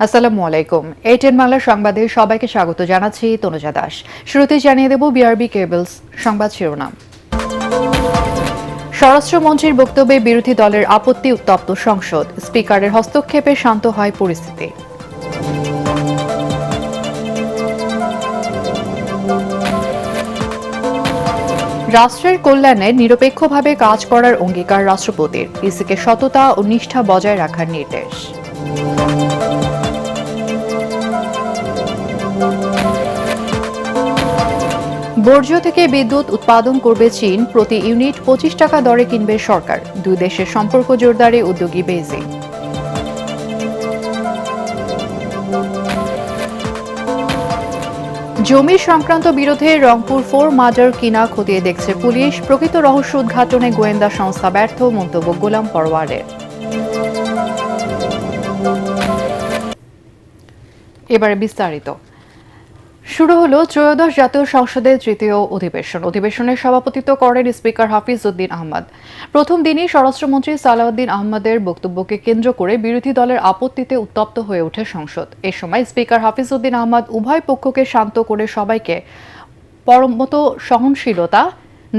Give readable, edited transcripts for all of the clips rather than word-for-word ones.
আসসালামু আলাইকুম। এটিএন বাংলা সংবাদে সবাইকে স্বাগত জানাচ্ছি তনুজা দাস। শুরুতে জানিয়ে দেব বিআরবি কেবলস সংবাদ শিরোনাম। স্বরাষ্ট্রমন্ত্রীর বক্তব্যে বিরোধী দলের আপত্তি উত্তপ্ত সংসদ, স্পিকারের হস্তক্ষেপে শান্ত হয় পরিস্থিতি। রাষ্ট্রের কল্যাণে নিরপেক্ষভাবে কাজ করার অঙ্গীকার রাষ্ট্রপতির, ইসিকে সততা ও নিষ্ঠা বজায় রাখার নির্দেশ। বর্জ্য থেকে বিদ্যুৎ উৎপাদন করবে চীন, প্রতি ইউনিট 25 টাকা দরে কিনবে সরকার। দুই দেশের সম্পর্ক জোরদারে উদ্যোগী বেইজিং। জমি সংক্রান্ত বিরোধে রংপুর 4 মার্ডার কিনা খতিয়ে দেখছে পুলিশ, প্রকৃত রহস্য উদ্ঘাটনে গোয়েন্দা সংস্থা ব্যর্থ, মন্তব্য গোলাম পরওয়ারের। এবারে বিস্তারিত। শুরু হলো ত্রয়োদশ জাতীয় সংসদের তৃতীয় অধিবেশন। অধিবেশনের সভাপতিত্ব করেন স্পিকার হাফিজ উদ্দিন আহমদ। প্রথম দিনই স্বরাষ্ট্রমন্ত্রী সালাউদ্দিন আহমদের বক্তব্যকে কেন্দ্র করে বিরোধী দলের আপত্তিতে উত্তপ্ত হয়ে ওঠে সংসদ। এ সময় স্পিকার হাফিজ উদ্দিন আহমদ উভয় পক্ষকে শান্ত করে সবাইকে পরমত সহনশীলতা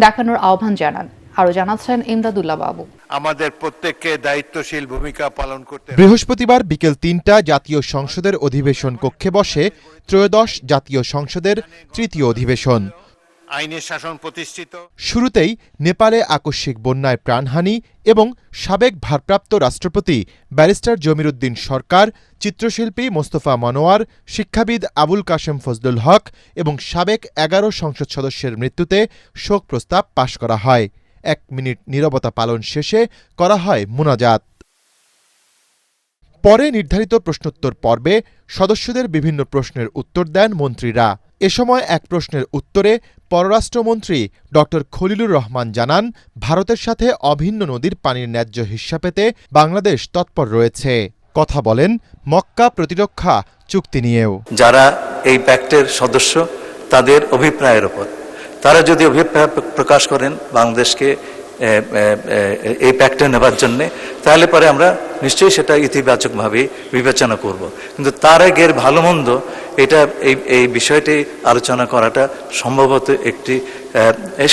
দেখানোর আহ্বান জানান। আরও জানাচ্ছেন ইমদাদুল্লাহ বাবু। আমাদের প্রত্যেককে দায়িত্বশীল ভূমিকা পালন করতে। বৃহস্পতিবার বিকেল ৩টা জাতীয় সংসদের অধিবেশন কক্ষে বসে ত্রয়োদশ জাতীয় সংসদের তৃতীয় অধিবেশন। আইনের শাসন প্রতিষ্ঠিত। শুরুতেই নেপালে আকস্মিক বন্যায় প্রাণহানি এবং সাবেক ভারপ্রাপ্ত রাষ্ট্রপতি ব্যারিস্টার জমিরুদ্দিন সরকার, চিত্রশিল্পী মোস্তফা মনোয়ার, শিক্ষাবিদ আবুল কাশেম ফজলুল হক এবং সাবেক ১১ সংসদ সদস্যের মৃত্যুতে শোক প্রস্তাব পাশ করা হয়। ১ মিনিট নীরবতা পালন শেষে করা হয় মুনাজাত। পরে নির্ধারিত প্রশ্নোত্তর পর্বে সদস্যদের বিভিন্ন প্রশ্নের উত্তর দেন মন্ত্রীরা। এ সময় এক প্রশ্নের উত্তরে পররাষ্ট্রমন্ত্রী ড খলিলুর রহমান জানান, ভারতের সাথে অভিন্ন নদীর পানির ন্যায্য হিস্যা পেতে বাংলাদেশ তৎপর রয়েছে। কথা বলেন মক্কা প্রতিরক্ষা চুক্তি নিয়েও। যারা এই প্যাক্টের সদস্য তাদের অভিপ্রায়ের ওপর তারা যদি অভিপ্রায় প্রকাশ করেন বাংলাদেশকে এই প্যাক্টে নেবার জন্যে, তাহলে পরে আমরা নিশ্চয়ই সেটা ইতিবাচকভাবে বিবেচনা করব। কিন্তু তার আগের ভালো মন্দ এটা এই বিষয়টি আলোচনা করাটা সম্ভবত একটি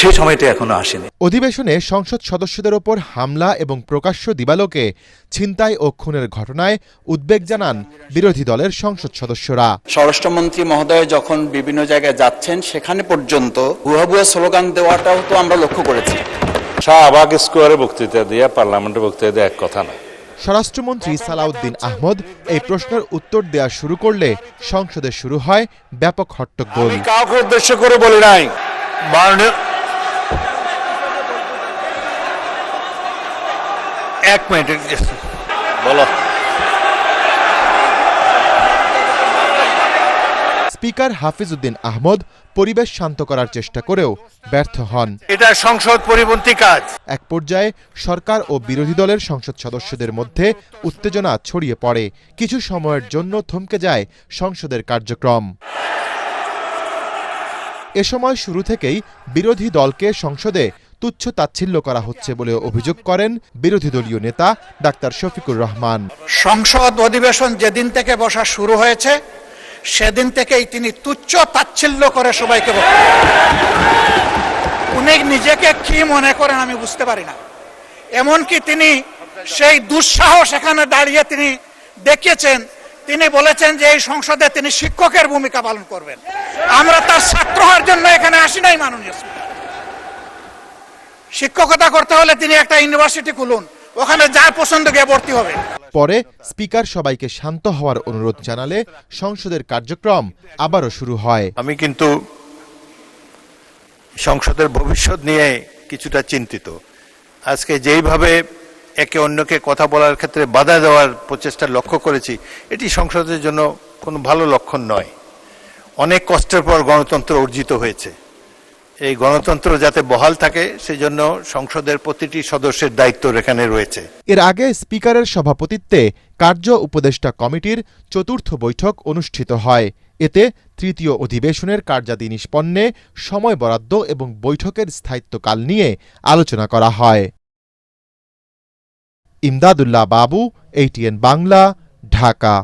সেই সময়টি এখনো আসেনি। অধিবেশনে সংসদ সদস্যদের ওপর হামলা এবং প্রকাশ্য দিবালোকে ছিনতাই ও খুনের ঘটনায় উদ্বেগ জানান বিরোধী দলের সংসদ সদস্যরা। স্বরাষ্ট্রমন্ত্রী মহোদয় যখন বিভিন্ন জায়গায় যাচ্ছেন সেখানে পর্যন্ত ভুয়া ভুয়া স্লোগান দেওয়াটাও তো আমরা লক্ষ্য করেছি। শাহবাগ স্কোয়ারে বক্তৃতা দিয়ে পার্লামেন্টে বক্তৃতা দেওয়া এক কথা না। স্বরাষ্ট্রমন্ত্রী সালাউদ্দিন আহমদ এই প্রশ্নের উত্তর দেয়া শুরু করলে সংসদে শুরু হয় ব্যাপক হট্টগোল। কাউকে উদ্দেশ্য করে বলি নাই। এক মিনিট বলো। স্পিকার হাফিজ উদ্দিন আহমদ পরিবেশ শান্ত করার চেষ্টা করেও ব্যর্থ হন। এটা সংসদ পরিপন্থী কাজ। এক পর্যায়ে সরকার ও বিরোধী দলের সংসদ সদস্যদের মধ্যে উত্তেজনা ছড়িয়ে পড়ে। কিছু সময়ের জন্য থমকে যায় সংসদের কার্যক্রম। এ সময় শুরু থেকেই বিরোধী দলকে সংসদে তুচ্ছ তাচ্ছিল্য করা হচ্ছে বলে অভিযোগ করেন বিরোধী দলীয় নেতা ডাক্তার শফিকুর রহমান। সংসদ অধিবেশন যেদিন থেকে বসা শুরু হয়েছে সেদিন থেকেই তিনি তুচ্ছ তাচ্ছিল্য করে সবাইকে উনি নিজেকে কি মনে করেন আমি বুঝতে পারি না। এমনকি তিনি সেই দুঃসাহস এখানে দাঁড়িয়ে তিনি দেখিয়েছেন, তিনি বলেছেন যে এই সংসদে তিনি শিক্ষকের ভূমিকা পালন করবেন। আমরা তার ছাত্র হওয়ার জন্য এখানে আসি নাই। মাননীয় শিক্ষকতা করতে হলে তিনি একটা ইউনিভার্সিটি খুলুন, ওখানে যার পছন্দ গিয়ে ভর্তি হবে। পরে স্পিকার সবাইকে শান্ত হওয়ার অনুরোধ জানালে সংসদের কার্যক্রম আবারও শুরু হয়। আমি কিন্তু সংসদের ভবিষ্যৎ নিয়ে কিছুটা চিন্তিত। আজকে যেইভাবে একে অন্যকে কথা বলার ক্ষেত্রে বাধা দেওয়ার প্রচেষ্টা লক্ষ্য করেছি, এটি সংসদের জন্য কোনো ভালো লক্ষণ নয়। অনেক কষ্টের পর গণতন্ত্র অর্জিত হয়েছে। এই গণতন্ত্র যাতে বহাল থাকে সেজন্য সংসদের প্রতিটি সদস্যের দায়িত্ব এখানে রয়েছে। এর আগে স্পিকারের সভাপতিত্বে কার্য উপদেষ্টা কমিটির চতুর্থ বৈঠক অনুষ্ঠিত হয়। এতে তৃতীয় অধিবেশনের কার্যাদি নিষ্পন্নে সময় বরাদ্দ এবং বৈঠকের স্থায়িত্বকাল নিয়ে আলোচনা করা হয়। ইমদাদুল্লাহ বাবু, এটিএন বাংলা, ঢাকা।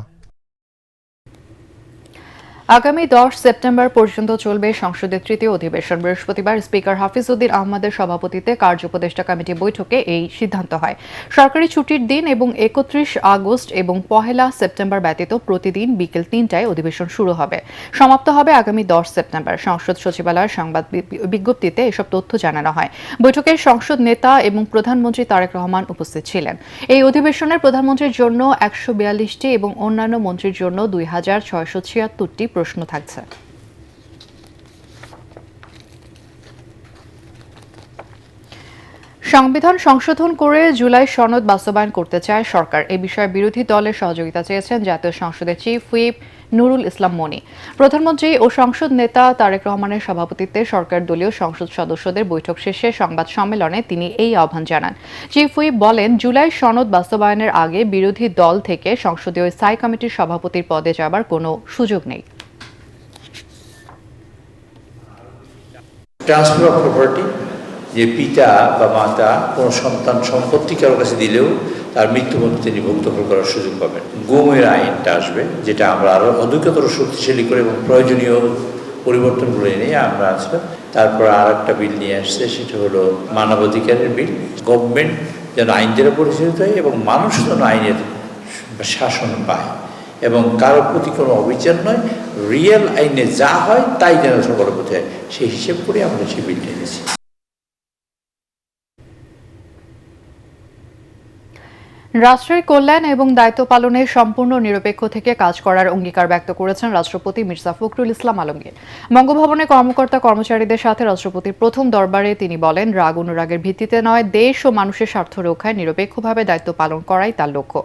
আগামী 10 সেপ্টেম্বর পর্যন্ত চলবে সংসদের তৃতীয় অধিবেশন। বৃহস্পতিবার স্পিকার হাফিজ উদ্দিন আহমদের সভাপতিত্বে কার্য উপদেষ্টা কমিটি বৈঠকে এই সিদ্ধান্ত হয়। সরকারি ছুটির দিন এবং 31 আগস্ট এবং 1 সেপ্টেম্বর ব্যতীত প্রতিদিন বিকেল 3টায় অধিবেশন শুরু হবে। সমাপ্ত হবে আগামী 10 সেপ্টেম্বর। সংসদ সচিবালয়ের সংবাদ বিজ্ঞপ্তিতে এসব তথ্য জানানো হয়। বৈঠকে সংসদ নেতা এবং প্রধানমন্ত্রী তারেক রহমান উপস্থিত ছিলেন। এই অধিবেশনের প্রধানমন্ত্রীর জন্য 142টি এবং অন্যান্য মন্ত্রীর জন্য 2676টি প্রশ্ন থাকছে। সংবিধান সংশোধন করে জুলাই সনদ বাস্তবায়ন করতে চায় সরকার। এ বিষয়ে বিরোধী দলের সহযোগিতা চেয়েছেন জাতীয় সংসদের চিফ হুইপ নুরুল ইসলাম মনি। প্রধানমন্ত্রী ও সংসদ নেতা তারেক রহমানের সভাপতিত্বে সরকার দলীয় সংসদ সদস্যদের বৈঠক শেষে সংবাদ সম্মেলনে তিনি এই আহ্বান জানান। চিফ হুইপ বলেন, জুলাই সনদ বাস্তবায়নের আগে বিরোধী দল থেকে সংসদীয় স্থায়ী কমিটির সভাপতির পদে যাবার কোনো সুযোগ নেই। ট্রান্সফার অফ প্রপার্টি, যে পিতা বা মাতা কোনো সন্তান সম্পত্তি কারোর কাছে দিলেও তার মৃত্যু পর্যন্ত তিনি ভোগদখল করার সুযোগ পাবেন। গুমের আইনটা আসবে, যেটা আমরা আরও অধিকতর শক্তিশালী করে এবং প্রয়োজনীয় পরিবর্তনগুলো এনে আমরা আসবে। তারপর আর একটা বিল নিয়ে আসছে, সেটা হলো মানবাধিকারের বিল। গভর্নমেন্ট যেন আইন দ্বারা পরিচালিত হয় এবং মানুষ যেন আইনের শাসন পায় এবং কারোর প্রতি কোনো অবিচার নয়, রিয়েল আইনে যা হয় তাই যেন সকলের প্রতি হয়, সেই হিসেব করে আমরা সেই বিলটা এনেছি। রাষ্ট্রের কল্যাণ এবং দায়িত্ব পালনে সম্পূর্ণ নিরপেক্ষ থেকে কাজ করার অঙ্গীকার ব্যক্ত করেছেন রাষ্ট্রপতি মির্জা ফখরুল ইসলাম আলমগীর। বঙ্গভবনে কর্মকর্তা কর্মচারীদের সাথে রাষ্ট্রপতির প্রথম দরবারে তিনি বলেন, রাগ অনুরাগের ভিত্তিতে নয়, দেশ ও মানুষের স্বার্থ রক্ষায় নিরপেক্ষভাবে দায়িত্ব পালন করাই তার লক্ষ্য।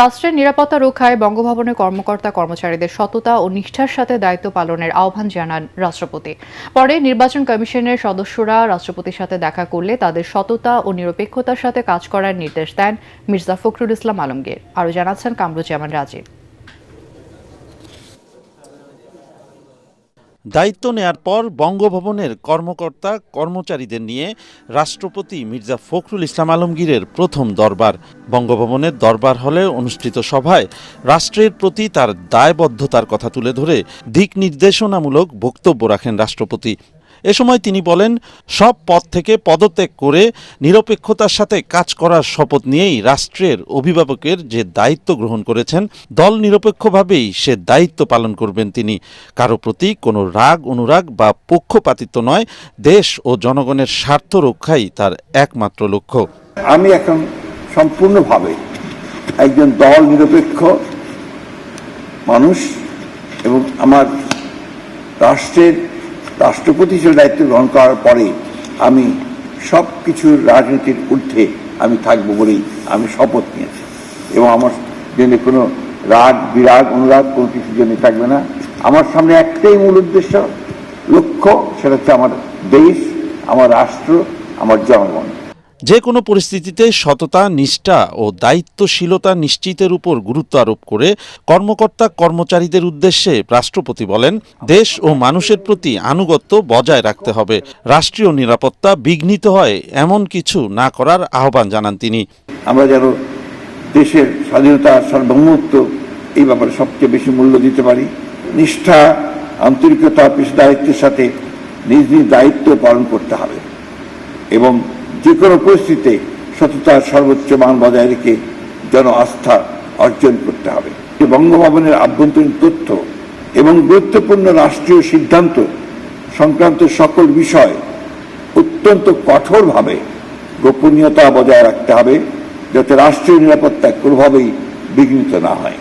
রাষ্ট্রের নিরাপত্তা রক্ষায় বঙ্গভবনের কর্মকর্তা কর্মচারীদের সততা ও নিষ্ঠার সাথে দায়িত্ব পালনের আহ্বান জানান রাষ্ট্রপতি। পরে নির্বাচন কমিশনের সদস্যরা রাষ্ট্রপতির সাথে দেখা করলে তাদের সততা ও নিরপেক্ষতার সাথে কাজ করার নির্দেশ দেন মির্জা ফখরুল ইসলাম আলমগীর। আরো জানাচ্ছেন কামরুজ্জামান রাজীব। দায়িত্ব নেয়ার পর বঙ্গভবনের কর্মকর্তা কর্মচারীদের নিয়ে রাষ্ট্রপতি মির্জা ফখরুল ইসলাম আলমগীরের প্রথম দরবার। বঙ্গভবনের দরবার হলে অনুষ্ঠিত সভায় রাষ্ট্রের প্রতি তার দায়বদ্ধতার কথা তুলে ধরে দিক নির্দেশনামূলক বক্তব্য রাখেন রাষ্ট্রপতি। এ সময় তিনি বলেন, সব পদ থেকে পদত্যাগ করে নিরপেক্ষতার সাথে কাজ করার শপথ নিয়েই রাষ্ট্রের অভিভাবকের যে দায়িত্ব গ্রহণ করেছেন, দল নিরপেক্ষভাবেই সে দায়িত্ব পালন করবেন তিনি। কারো প্রতি কোনো রাগ অনুরাগ বা পক্ষপাতিত্ব নয়, দেশ ও জনগণের স্বার্থ রক্ষাই তার একমাত্র লক্ষ্য। আমি এখন সম্পূর্ণভাবে একজন দল নিরপেক্ষ মানুষ এবং আমার রাষ্ট্রপতি হিসেবে দায়িত্ব গ্রহণ করার পরে আমি সব কিছুর রাজনীতির ঊর্ধ্বে আমি থাকবো বলেই আমি শপথ নিয়েছি এবং আমার জন্য কোনো রাগ বিরাগ অনুরাগ কোনো কিছুর জন্য থাকবে না। আমার সামনে একটাই মূল উদ্দেশ্য, লক্ষ্য, সেটা হচ্ছে আমার দেশ, আমার রাষ্ট্র, আমার জনগণ। যে কোনো পরিস্থিতিতে সততা, নিষ্ঠা ও দায়িত্বশীলতা নিশ্চিতের উপর গুরুত্ব আরোপ করে কর্মকর্তা কর্মচারীদের উদ্দেশ্যে রাষ্ট্রপতি বলেন, দেশ ও মানুষের প্রতি আনুগত্য বজায় রাখতে হবে। রাষ্ট্রীয় নিরাপত্তা বিঘ্নিত হয় এমন কিছু না করার আহ্বান জানান তিনি। আমরা যেন দেশের স্বাধীনতা, সার্বভৌমত্ব এই ব্যাপারে সবচেয়ে বেশি মূল্য দিতে পারি। নিষ্ঠা, আন্তরিকতা, পেশাদারিত্বের সাথে নিজ নিজ দায়িত্ব পালন করতে হবে এবং যে কোনো পরিস্থিতিতে সততার সর্বোচ্চ মান বজায় রেখে জন আস্থা অর্জন করতে হবে। বঙ্গভবনের আভ্যন্তরীণ তথ্য এবং গুরুত্বপূর্ণ রাষ্ট্রীয় সিদ্ধান্ত সংক্রান্ত সকল বিষয় অত্যন্ত কঠোরভাবে গোপনীয়তা বজায় রাখতে হবে, যাতে রাষ্ট্রীয় নিরাপত্তা কোনোভাবেই বিঘ্নিত না হয়।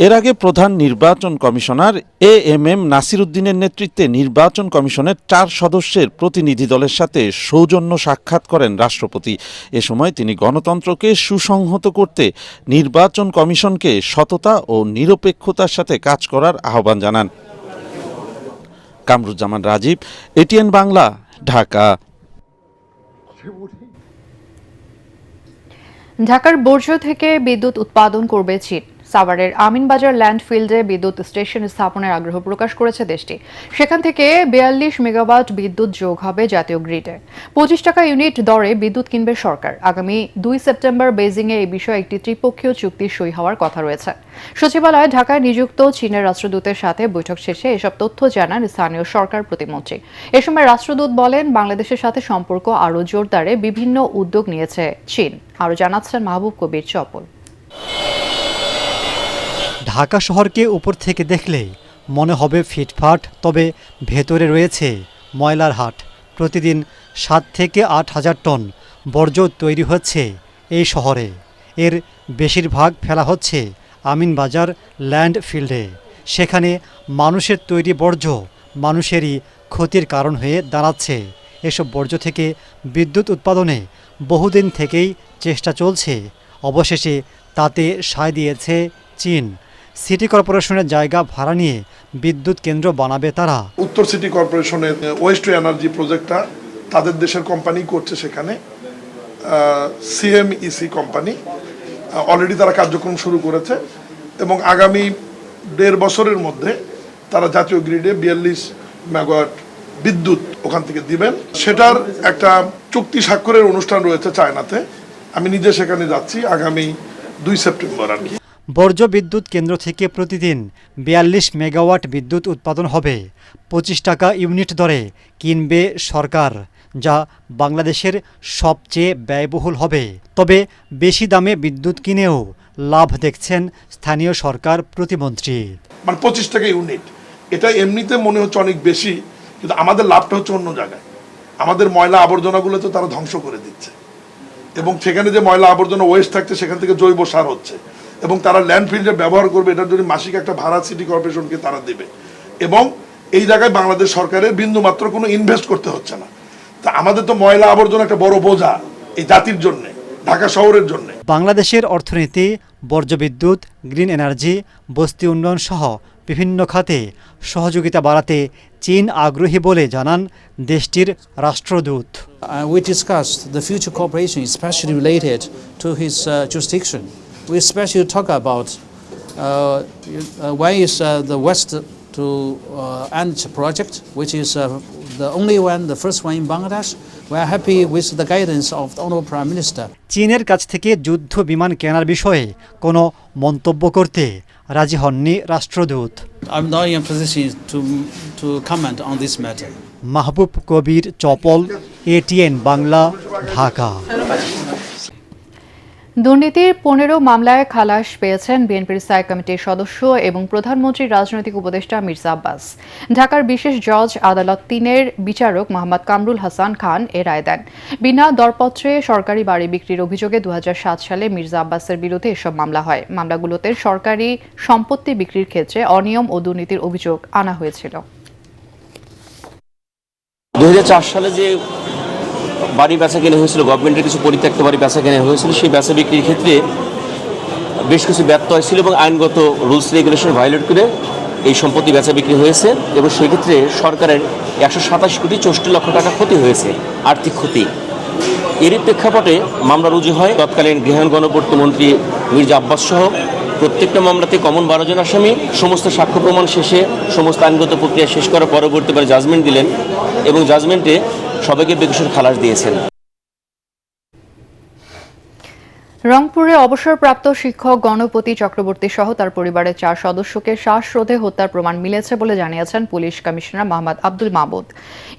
এর আগে প্রধান নির্বাচন কমিশনার এএমএম নাসির উদ্দিনের নেতৃত্বে নির্বাচন কমিশনের 4 সদস্যের প্রতিনিধি দলের সাথে সৌজন্য সাক্ষাৎ করেন রাষ্ট্রপতি। এ সময় তিনি গণতন্ত্রকে সুসংহত করতে নির্বাচন কমিশনকে সততা ও নিরপেক্ষতার সাথে কাজ করার আহ্বান জানান। কামরুজ্জামান রাজীব, এটিএন বাংলা, ঢাকা। ঢাকার বর্জ্য থেকে বিদ্যুৎ উৎপাদন করবে চীন। সাভারের আমিনবাজার ল্যান্ডফিল্ডে বিদ্যুৎ স্টেশন স্থাপনের আগ্রহ প্রকাশ করেছে দেশটি। সেখান থেকে 42 মেগাওয়াট বিদ্যুৎ যোগ হবে জাতীয় গ্রিডে। 25 টাকা ইউনিট দরে বিদ্যুৎ কিনবে সরকার। আগামী 2 সেপ্টেম্বর বেজিংয়ে এই বিষয়ে একটি ত্রিপক্ষীয় চুক্তি সই হওয়ার কথা রয়েছে। সচিবালয়ে ঢাকায় নিযুক্ত চীনের রাষ্ট্রদূতের সাথে বৈঠক শেষে এসব তথ্য জানান স্থানীয় সরকার প্রতিমন্ত্রী। এ সময় রাষ্ট্রদূত বলেন, বাংলাদেশের সাথে সম্পর্ক আরও জোরদারে বিভিন্ন উদ্যোগ নিয়েছে চীন। আরও জানাচ্ছেন মাহবুব কবির চপল। ঢাকা শহরকে উপর থেকে দেখলে মনে হবে ফিটফাট, তবে ভেতরে রয়েছে ময়লার হাট। প্রতিদিন 7 থেকে 8 হাজার টন বর্জ্য তৈরি হচ্ছে এই শহরে। এর বেশিরভাগ ফেলা হচ্ছে আমিনবাজার ল্যান্ডফিল্ডে। সেখানে মানুষের তৈরি বর্জ্য মানুষেরই ক্ষতির কারণ হয়ে দাঁড়াচ্ছে। এসব বর্জ্য থেকে বিদ্যুৎ উৎপাদনে বহুদিন থেকেই চেষ্টা চলছে। অবশেষে তাতে সায় দিয়েছে চীন। সিটি কর্পোরেশনের জায়গা ভাড়া নিয়ে বিদ্যুৎ কেন্দ্র বানাবে তারা। উত্তর সিটি কর্পোরেশনের ওয়েস্ট টু এনার্জি প্রজেক্টটা তাদের দেশের কোম্পানি করছে। সেখানে সিএমইসি কোম্পানি অলরেডি তারা কার্যক্রম শুরু করেছে এবং আগামী 1.5 বছরের মধ্যে তারা জাতীয় গ্রিডে 42 মেগাওয়াট বিদ্যুৎ ওখান থেকে দিবেন। সেটার একটা চুক্তি স্বাক্ষরের অনুষ্ঠান রয়েছে চায়নাতে। আমি নিজে সেখানে যাচ্ছি আগামী 2 সেপ্টেম্বর আর কি। বর্জ্য বিদ্যুৎ কেন্দ্র থেকে প্রতিদিন 42 মেগাওয়াট বিদ্যুৎ উৎপাদন হবে। 25 টাকা ইউনিট দরে কিনবে সরকার, যা বাংলাদেশের সবচেয়ে ব্যয়বহুল হবে। তবে বেশি দামে বিদ্যুৎ কিনেও লাভ দেখছেন স্থানীয় সরকার প্রতিমন্ত্রী। 25 টাকা ইউনিট, এটা এমনিতে মনে হচ্ছে অনেক বেশি, কিন্তু আমাদের লাভটা হচ্ছে অন্য জায়গায়। আমাদের ময়লা আবর্জনাগুলো তো তারা ধ্বংস করে দিচ্ছে এবং সেখানে যে ময়লা আবর্জনা ওয়েস্ট থাকছে সেখান থেকে জৈব সার হচ্ছে এবং তারা ল্যান্ডফিল্ডে ব্যবহার করবে। এটার জন্য মাসিক একটা ভাড়া সিটি কর্পোরেশনকে তারা দেবে এবং এই জায়গায় বাংলাদেশ সরকারের বিন্দু মাত্র কোনো ইনভেস্ট করতে হচ্ছে না। তা আমাদের তো ময়লা আবর্জনা একটা বড় বোঝা এই জাতির জন্য, ঢাকা শহরের জন্য। বাংলাদেশের অর্থনীতি, বর্জ্য বিদ্যুৎ, গ্রিন এনার্জি, বস্তি উন্নয়ন সহ বিভিন্ন খাতে সহযোগিতা বাড়াতে চীন আগ্রহী বলে জানান দেশটির রাষ্ট্রদূত। We discussed the future cooperation, especially related to his jurisdiction. We especially talk about why is the West to end project, which is the only one, the first one in Bangladesh. We are happy with the guidance of the Honorable Prime Minister. চীনের কাছ থেকে যুদ্ধ বিমান কেনার বিষয়ে কোনো মন্তব্য করতে রাজি হননি রাষ্ট্রদূত। I'm not in a position to comment on this matter. Mahbub Kabir Chapal, ATN Bangla, Dhaka. দুর্নীতির 15 মামলায় খালাস পেয়েছেন বিএনপির স্থায়ী কমিটির সদস্য এবং প্রধানমন্ত্রীর রাজনৈতিক উপদেষ্টা মির্জা আব্বাস। ঢাকার বিশেষ জজ আদালত 3-এর বিচারক মোহাম্মদ কামরুল হাসান খান এ রায় দেন। বিনা দরপত্রে সরকারি বাড়ি বিক্রির অভিযোগে 2007 সালে মির্জা আব্বাসের বিরুদ্ধে এসব মামলা হয়। মামলাগুলোতে সরকারি সম্পত্তি বিক্রির ক্ষেত্রে অনিয়ম ও দুর্নীতির অভিযোগ আনা হয়েছিল। 2004 সালে যে বাড়ি বেচা কেনা হয়েছিল, গভর্নমেন্টের কিছু পরিত্যক্ত বাড়ি বেচা কেনা হয়েছিল, সেই বেচা বিক্রির ক্ষেত্রে বেশ কিছু ব্যত্যয় ছিল এবং আইনগত রুলস রেগুলেশন ভায়োলেট করে এই সম্পত্তি বেচা বিক্রি হয়েছে এবং সেক্ষেত্রে সরকারের 127 কোটি 64 লক্ষ টাকা ক্ষতি হয়েছে, আর্থিক ক্ষতি। এরই প্রেক্ষাপটে মামলা রুজু হয়। তৎকালীন গৃহায়ণ গণপূর্তমন্ত্রী মির্জা আব্বাস সহ প্রত্যেকটা মামলাতে কমন 12 জন আসামি সমস্ত সাক্ষ্য প্রমাণ শেষে সমস্ত আইনগত প্রক্রিয়া শেষ করার পরবর্তীকালে জাজমেন্ট দিলেন এবং জাজমেন্টে সবাইকে বেকসুর খালাস দিয়েছেন। রংপুরে অবসরপ্রাপ্ত শিক্ষক গণপতি চক্রবর্তী সহ তার পরিবারের 4 সদস্যকে শ্বাসরোধে হত্যার প্রমাণ মিলেছে বলে জানিয়েছেন পুলিশ কমিশনার মোহাম্মদ আব্দুল মাহমুদ।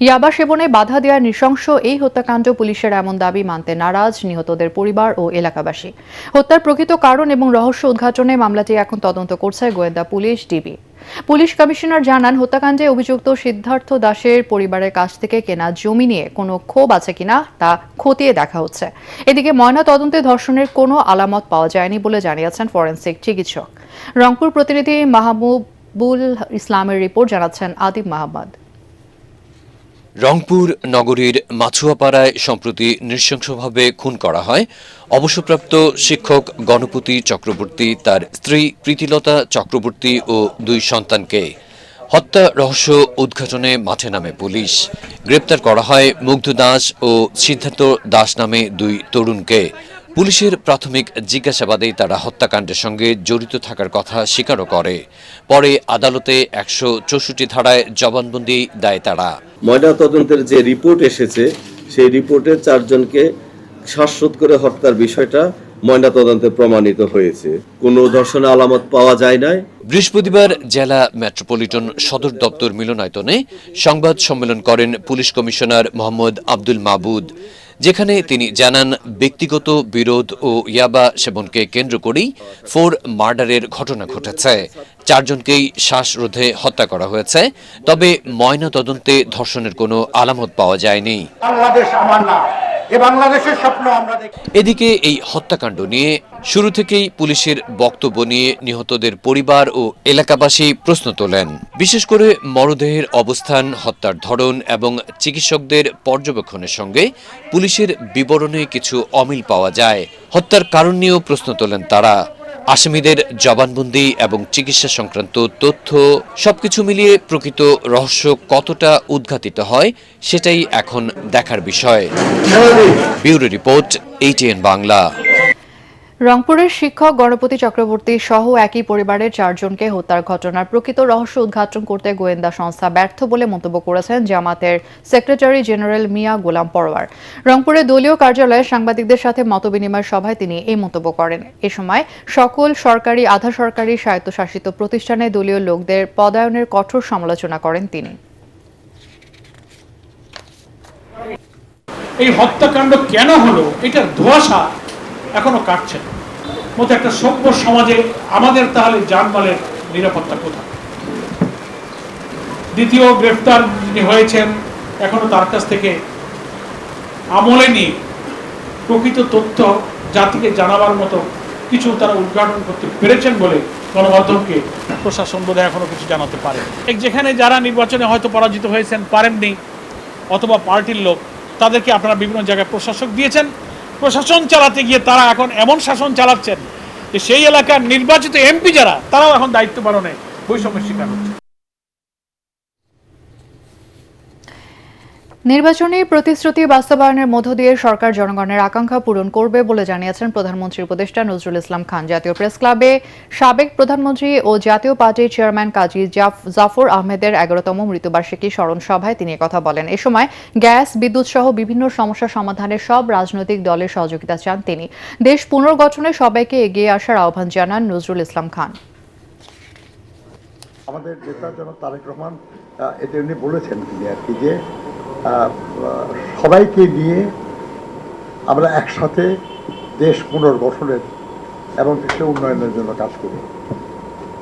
ইয়াবা সেবনে বাধা দেওয়ার নৃশংস এই হত্যাকাণ্ড পুলিশের এমন দাবি মানতে নারাজ নিহতদের পরিবার ও এলাকাবাসী। হত্যার প্রকৃত কারণ এবং রহস্য উদ্ঘাটনে মামলাটি এখন তদন্ত করছে গোয়েন্দা পুলিশ, ডিবি। পুলিশ কমিশনার জানান, হত্যাকাণ্ডে অভিযুক্ত সিদ্ধার্থ দাসের পরিবারের কাছ থেকে কেনা জমি নিয়ে কোনো ক্ষোভ আছে কিনা তা খতিয়ে দেখা হচ্ছে। এদিকে ময়না তদন্তে ধর্ষণের কোনো আলামত পাওয়া যায়নি বলে জানিয়েছেন ফরেনসিক চিকিৎসক। রংপুর প্রতিনিধি মাহবুবুল ইসলামের রিপোর্ট, জানাচ্ছেন আদিব মাহমুদ। রংপুর নগরীর মাছুয়াপাড়ায় সম্প্রতি নৃশংসভাবে খুন করা হয় অবসরপ্রাপ্ত শিক্ষক গণপতি চক্রবর্তী, তার স্ত্রী প্রীতিলতা চক্রবর্তী ও 2 সন্তানকে। হত্যা রহস্য উদ্ঘাটনে মাঠে নামে পুলিশ। গ্রেপ্তার করা হয় মুগ্ধ দাস ও সিদ্ধার্থ দাস নামে 2 তরুণকে। পুলিশের প্রাথমিক জিজ্ঞাসাবাদেই তারা হত্যাকাণ্ডের সঙ্গে জড়িত থাকার কথা স্বীকারও করে। পরে আদালতে 164 ধারায় জবানবন্দি দেয় তারা। ময়নাতদন্তের যে রিপোর্ট এসেছে সেই রিপোর্টে 4 জনকে শ্বাসরোধ করে হত্যার বিষয়টা ময়নাতদন্তে প্রমাণিত হয়েছে। কোনো ধর্ষণের আলামত পাওয়া যায় নাই। বৃহস্পতিবার জেলা মেট্রোপলিটন সদর দপ্তর মিলনায়তনে সংবাদ সম্মেলন করেন পুলিশ কমিশনার মোহাম্মদ আব্দুল মাবুদ, যেখানে তিনি জানান ব্যক্তিগত বিরোধ ও ইয়াবা সেবনকে কেন্দ্র করেই 4 মার্ডারের ঘটনা ঘটেছে। 4 জনকেই শ্বাসরোধে হত্যা করা হয়েছে, তবে ময়নাতদন্তে ধর্ষণের কোনো আলামত পাওয়া যায়নি। বাংলাদেশ আমার না, এ বাংলাদেশের স্বপ্ন আমরা দেখি। এদিকে এই হত্যাকাণ্ড নিয়ে শুরু থেকেই পুলিশের বক্তব্য নিয়ে নিহতদের পরিবার ও এলাকাবাসী প্রশ্ন তোলেন। বিশেষ করে মরদেহের অবস্থান, হত্যার ধরন এবং চিকিৎসকদের পর্যবেক্ষণের সঙ্গে পুলিশের বিবরণে কিছু অমিল পাওয়া যায়। হত্যার কারণ নিয়েও প্রশ্ন তোলেন তারা। আসামিদের জবানবন্দি এবং চিকিৎসা সংক্রান্ত তথ্য সবকিছু মিলিয়ে প্রকৃত রহস্য কতটা উদ্ঘাটিত হয় সেটাই এখন দেখার বিষয়। Bureau report, ATN Bangla. রংপুরের শিক্ষক গণপতি চক্রবর্তী সহ একই পরিবারের 4 জনকে হত্যার ঘটনার প্রকৃত রহস্য উদ্ঘাটন করতে গোয়েন্দা সংস্থা ব্যর্থ বলে মন্তব্য করেছেন জামাতের সেক্রেটারি জেনারেল মিয়া গোলাম পরোয়ার। রংপুরে দলীয় কার্যালয়ে সাংবাদিকদের সাথে মতবিনিময় সভায় তিনি এই মন্তব্য করেন। এ সময় সকল সরকারি, আধা সরকারি, স্বায়ত্তশাসিত প্রতিষ্ঠানে দলীয় লোকদের পদায়নের কঠোর সমালোচনা করেন তিনি। এই হত্যাকাণ্ড কেন হলো এটার ধোঁয়াশা এখনো কাটছে না। মতো একটা সভ্য সমাজে আমাদের তাহলে জানমালের নিরাপত্তা কোথায়? দ্বিতীয় গ্রেফতার যিনি হয়েছেন, এখনো তার কাছ থেকে আমলে নিয়ে প্রকৃত তথ্য জাতিকে জানাবার মতো কিছু তারা উদ্ঘাটন করতে পেরেছেন বলে গণমাধ্যমকে প্রশাসন বোধহয় এখনো কিছু জানাতে পারে। যেখানে যারা নির্বাচনে হয়তো পরাজিত হয়েছেন, পারেননি, অথবা পার্টির লোক, তাদেরকে আপনারা বিভিন্ন জায়গায় প্রশাসক দিয়েছেন। প্রশাসন চালাতে গিয়ে তারা এখন এমন শাসন চালাচ্ছেন যে সেই এলাকার নির্বাচিত এমপি যারা, তারাও এখন দায়িত্ব পালনে বৈষম্যের শিকার হচ্ছে। নির্বাচনী প্রতিশ্রুতি বাস্তবায়নের মধ্য দিয়ে সরকার জনগণের আকাঙ্ক্ষা পূরণ করবে বলে জানিয়েছেন প্রধানমন্ত্রীর উপদেষ্টা নজরুল ইসলাম খান। জাতীয় প্রেস ক্লাবে সাবেক প্রধানমন্ত্রী ও জাতীয় পার্টির চেয়ারম্যান কাজী জাফর আহমেদের 11তম মৃত্যুবার্ষিকী স্মরণ সভায় তিনি কথা বলেন। এ সময় গ্যাস, বিদ্যুৎ সহ বিভিন্ন সমস্যা সমাধানে সব রাজনৈতিক দলের সহযোগিতা চান তিনি। দেশ পুনর্গঠনে সবাইকে এগিয়ে আসার আহ্বান জানান নজরুল ইসলাম খান। আমাদের নেতা জনাব তারেক রহমান এতে উনি বলেছেন আর কি যে সবাইকে নিয়ে আমরা একসাথে দেশ পুনর্গঠনের এবং দেশের উন্নয়নের জন্য কাজ করি।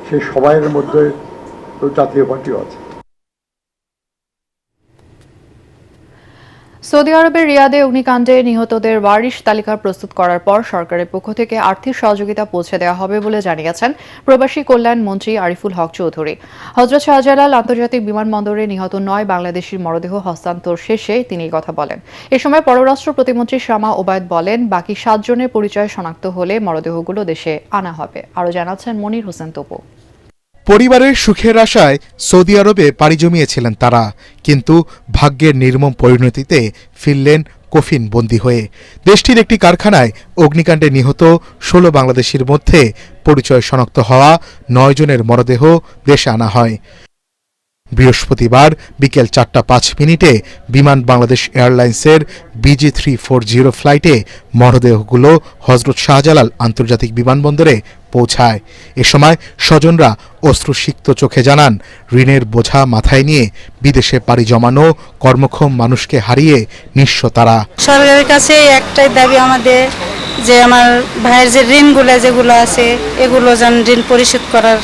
সেই সবাইয়ের মধ্যে জাতীয় পার্টিও আছে। সৌদি আরবের রিয়াদে অগ্নিকাণ্ডে নিহতদের ওয়ারিশ তালিকা প্রস্তুত করার পর সরকারের পক্ষ থেকে আর্থিক সহযোগিতা পৌঁছে দেওয়া হবে বলে জানিয়েছেন প্রবাসী কল্যাণ মন্ত্রী আরিফুল হক চৌধুরী। হযরত শাহজালাল আন্তর্জাতিক বিমানবন্দরে নিহত 9 বাংলাদেশির মরদেহ হস্তান্তর শেষে তিনি এই কথা বলেন। এ সময় পররাষ্ট্র প্রতিমন্ত্রী শামা ওবায়দ বলেন, বাকি 7 জনের পরিচয় শনাক্ত হলে মরদেহগুলো দেশে আনা হবে। আরও জানাচ্ছেন মনির হোসেন তপু। পরিবারের সুখের আশায় সৌদি আরবে পাড়ি জমিয়েছিলেন তারা, কিন্তু ভাগ্যের নির্মম পরিণতিতে ফিরলেন কফিন বন্দী হয়ে। দেশটির একটি কারখানায় অগ্নিকাণ্ডে নিহত 16 বাংলাদেশির মধ্যে পরিচয় শনাক্ত হওয়া 9 জনের মরদেহ দেশে আনা হয়। বৃহস্পতিবার বিকেল 4:05 বিমান বাংলাদেশ এয়ারলাইন্সের BG340 ফ্লাইটে মরদেহগুলো হযরত শাহজালাল আন্তর্জাতিক বিমানবন্দরে পৌঁছায়। এ সময় স্বজনরা অশ্রুসিক্ত চোখে জানান, ঋণের বোঝা মাথায় নিয়ে বিদেশে পাড়ি জমানো কর্মক্ষম মানুষকে হারিয়ে নিঃস্ব তারা। সরকারের কাছে একটাই দাবি আমাদের, যে আমার ভাইয়ের যে ঋণগুলো যেগুলো আছে এগুলো যেন ঋণ পরিশোধ করার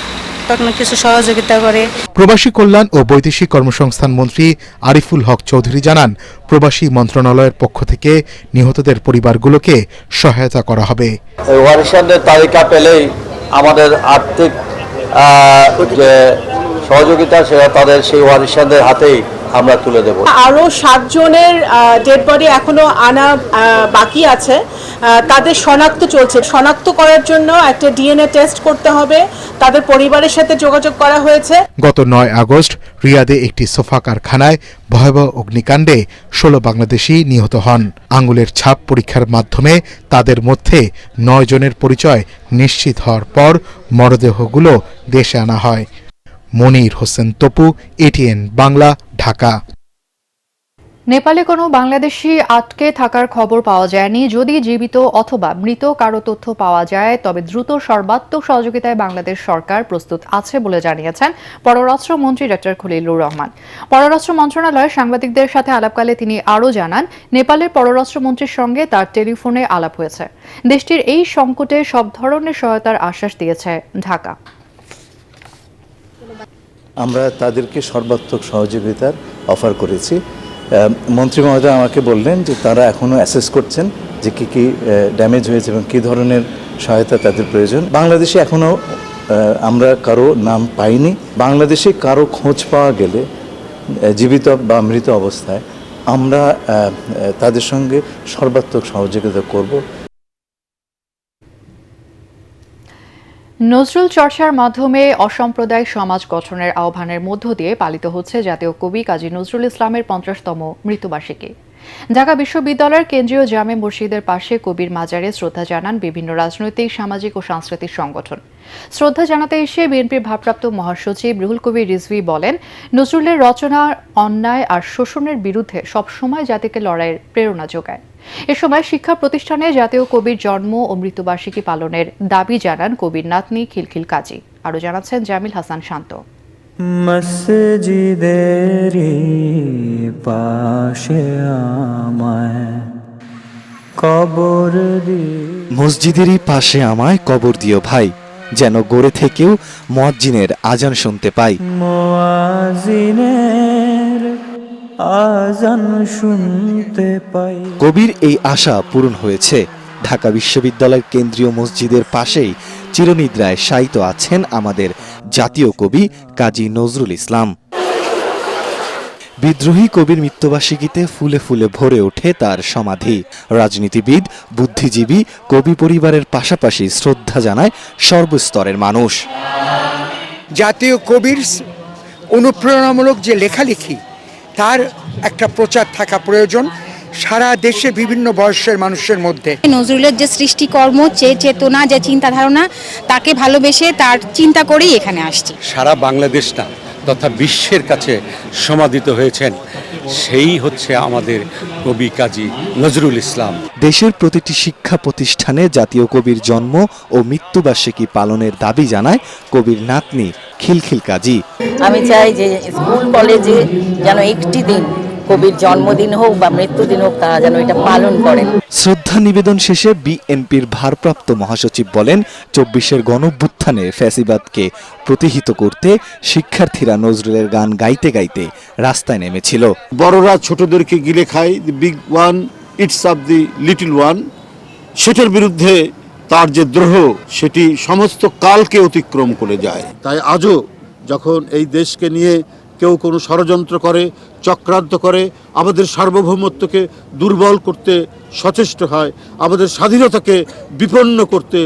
তখন কিছু সহযোগিতা করে। প্রবাসী কল্যাণ ও বৈদেশিক কর্মসংস্থান মন্ত্রী আরিফুল হক চৌধুরী জানান, প্রবাসী মন্ত্রণালয়ের পক্ষ থেকে নিহতদের পরিবারগুলোকে সহায়তা করা হবে। ওয়ারিশানদের তালিকা পেলেই আমাদের আর্থিক যে সহযোগিতা সেটা তাদের সেই ওয়ারিশানদের হাতেই আমরা তুলে দেব। আরো 7 জনের ডেড বডি এখনো আনা বাকি আছে। তাদের শনাক্ত চলছে। শনাক্ত করার জন্য একটা ডিএনএ টেস্ট করতে হবে, তাদের পরিবারের সাথে যোগাযোগ করা হয়েছে। গত 9 আগস্ট রিয়াদে একটি সোফা কারখানায় ভয়াবহ অগ্নিকাণ্ডে 16 বাংলাদেশি নিহত হন। আঙুলের ছাপ পরীক্ষার মাধ্যমে তাদের মধ্যে 9 জনের পরিচয় নিশ্চিত হওয়ার পর মরদেহগুলো দেশে আনা হয়। মনির হোসেন তপু, এটিএন বাংলা, ঢাকা। নেপালে কোনো বাংলাদেশি আটকে থাকার খবর পাওয়া যায়নি। যদি জীবিত অথবা মৃত কারো তথ্য পাওয়া যায় তবে দ্রুত সর্বাত্মক সহযোগিতায় বাংলাদেশ সরকার প্রস্তুত আছে বলে জানিয়েছেন পররাষ্ট্রমন্ত্রী ডক্টর খলিলুর রহমান। পররাষ্ট্র মন্ত্রণালয়ের সাংবাদিকদের সাথে আলাপকালে তিনি আরও জানান, নেপালের পররাষ্ট্রমন্ত্রীর সঙ্গে তার টেলিফোনে আলাপ হয়েছে। দেশটির এই সংকটে সব ধরনের সহায়তার আশ্বাস দিয়েছে ঢাকা। আমরা তাদেরকে সর্বাত্মক সহযোগিতার অফার করেছি। মন্ত্রী মহোদয় আমাকে বললেন যে তারা এখনও অ্যাসেস করছেন যে কী কী ড্যামেজ হয়েছে এবং কী ধরনের সহায়তা তাদের প্রয়োজন। বাংলাদেশে এখনও আমরা কারো নাম পাইনি। বাংলাদেশে কারো খোঁজ পাওয়া গেলে জীবিত বা মৃত অবস্থায় আমরা তাদের সঙ্গে সর্বাত্মক সহযোগিতা করব। নজরুল চর্চার মাধ্যমে অসাম্প্রদায়িক সমাজ গঠনের আহ্বানের মধ্য দিয়ে পালিত হচ্ছে জাতীয় কবি কাজী নজরুল ইসলামের 50তম মৃত্যুবার্ষিকী। ঢাকা বিশ্ববিদ্যালয়ের কেন্দ্রীয় জামে মসজিদের পাশে কবির মাজারে শ্রদ্ধা জানান বিভিন্ন রাজনৈতিক, সামাজিক ও সাংস্কৃতিক সংগঠন। শ্রদ্ধা জানাতে এসে বিএনপির ভারপ্রাপ্ত মহাসচিব রুহুল কবির রিজভী বলেন, নজরুলের রচনা অন্যায় আর শোষণের বিরুদ্ধে সবসময় জাতিকে লড়াইয়ের প্রেরণা যোগায়। এ সময় শিক্ষা প্রতিষ্ঠানে জাতীয় কবির জন্ম ও মৃত্যুবার্ষিকী পালনের দাবি জানান কবির নাতনি খিলখিল কাজী। আরও জানাচ্ছেন জামিল হাসান শান্ত। মসজিদেরই পাশে আমায় কবর দিও ভাই, যেন গড়ে থেকেও মুয়াজ্জিনের আজান শুনতে পাই। কবির এই আশা পূরণ হয়েছে। ঢাকা বিশ্ববিদ্যালয়ের কেন্দ্রীয় মসজিদের পাশেই চিরনিদ্রায় শায়িত আছেন আমাদের জাতীয় কবি কাজী নজরুল ইসলাম। বিদ্রোহী কবির মৃত্যুবার্ষিকীতে ফুলে ফুলে ভরে ওঠে তার সমাধি। রাজনীতিবিদ, বুদ্ধিজীবী, কবি পরিবারের পাশাপাশি শ্রদ্ধা জানায় সর্বস্তরের মানুষ। জাতীয় কবির অনুপ্রেরণামূলক যে লেখালেখি, তার একটা প্রচার থাকা প্রয়োজন সারা দেশে বিভিন্ন বয়সের মানুষের মধ্যে। নজরুলের যে সৃষ্টিকর্ম, যে চেতনা, যে চিন্তা ধারণা, তাকে ভালোবেসে তার চিন্তা করেই এখানে আসছি। সারা বাংলাদেশটা তথা বিশ্বের কাছে সমাদিত হয়েছেন, সেই হচ্ছে আমাদের কবি কাজী নজরুল ইসলাম। দেশের প্রতিটি শিক্ষা প্রতিষ্ঠানে জাতীয় কবির জন্ম ও মৃত্যুবার্ষিকী পালনের দাবি জানায় কবির নাতনি খিলখিল কাজী। আমি চাই যে স্কুল কলেজে যেন একটি দিন কবির জন্মদিন হোক বা মৃত্যুদিন হোক, তারা যেন এটা পালন করেন। শ্রদ্ধা নিবেদন শেষে বিএনপির ভারপ্রাপ্ত মহাসচিব বলেন, 24-এর গণঅভ্যুত্থানে ফ্যাসিবাদকে প্রতিহিত করতে শিক্ষার্থীরা নজরুলের গান গাইতে গাইতে রাস্তায় নেমেছিল। বড়রা ছোটদেরকে গিলে খায়, the big one it's of the little one, সেটার বিরুদ্ধে তার যে দ্রোহ সেটি সমস্ত কালকে অতিক্রম করে যায়। তাই আজও যখন এই দেশকে নিয়ে কেউ কোনো ষড়যন্ত্র করে, চক্রান্ত করে, আমাদের সার্বভৌমত্বকে দুর্বল করতে সচেষ্ট হয়, আমাদের স্বাধীনতাকে বিপন্ন করতে